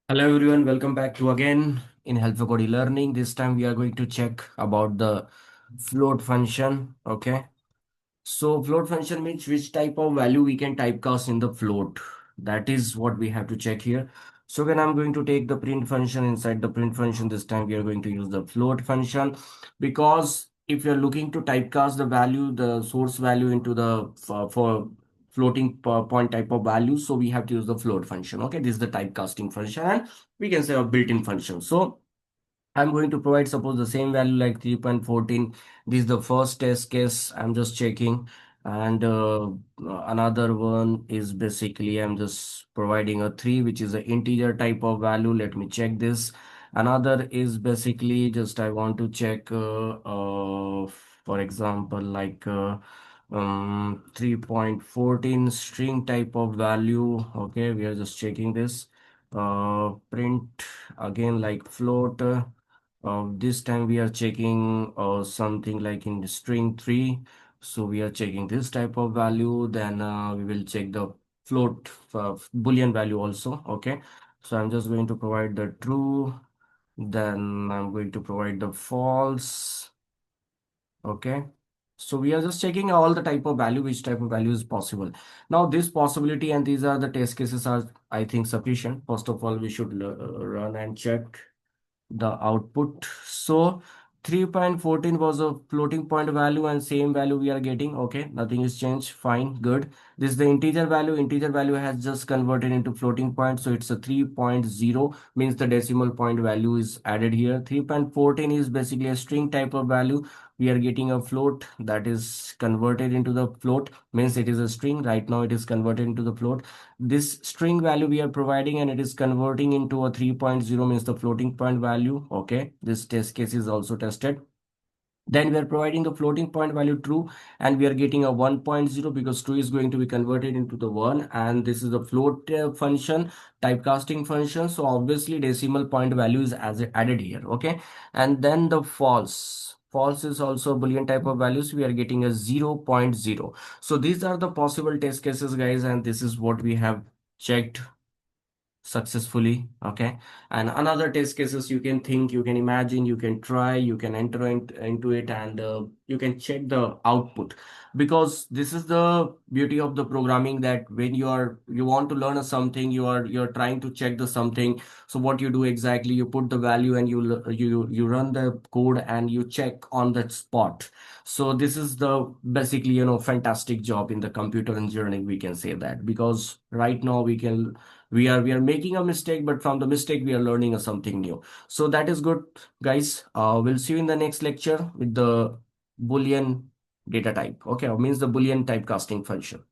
Hello everyone, welcome back to again in Help for Code eLearning. This time we are going to check about the float function. Okay. So float function means which type of value we can typecast in the float. That is what we have to check here. So when I'm going to take the print function, inside the print function, this time we are going to use the float function, because if you're looking to typecast the value, the source value into the for floating point type of value, so we have to use the float function. Okay, this is the typecasting function, and we can say a built-in function. So I'm going to provide suppose the same value like 3.14. This is the first test case. I'm just checking. And another one is basically I'm just providing a 3, which is an integer type of value. Let me check this. Another is basically just I want to check, for example, like 3.14 string type of value. Okay, we are just checking this. Print again like float. This time we are checking something like in the string 3. So we are checking this type of value. Then we will check the float boolean value also. Okay. So I'm just going to provide the true. Then I'm going to provide the false. Okay. So we are just checking all the type of value, which type of value is possible. Now this possibility and these are the test cases are, I think, sufficient. First of all, we should run and check the output. So 3.14 was a floating point value and same value we are getting. Okay, nothing is changed. Fine, good. This is the integer value. Integer value has just converted into floating point. So it's a 3.0, means the decimal point value is added here. 3.14 is basically a string type of value. We are getting a float that is converted into the float, means it is a string. Right now it is converted into the float. This string value we are providing and it is converting into a 3.0, means the floating point value. Okay, this test case is also tested. Then we are providing the floating point value true, and we are getting a 1.0 because true is going to be converted into the 1, and this is the float function, typecasting function. So obviously decimal point value is as added here. Okay, and then the false. False is also a boolean type of values. We are getting a 0.0. So these are the possible test cases, guys, and this is what we have checked successfully. Okay, and another test cases you can think, you can imagine, you can try, you can enter into it, and you can check the output, because this is the beauty of the programming, that when you want to learn a something, you're trying to check the something. So what you do exactly, you put the value and you run the code and you check on that spot. So this is the basically, fantastic job in the computer engineering, we can say that, because right now we are making a mistake, but from the mistake we are learning something new. So that is good, guys. We'll see you in the next lecture with the boolean data type. Okay, means the boolean typecasting function.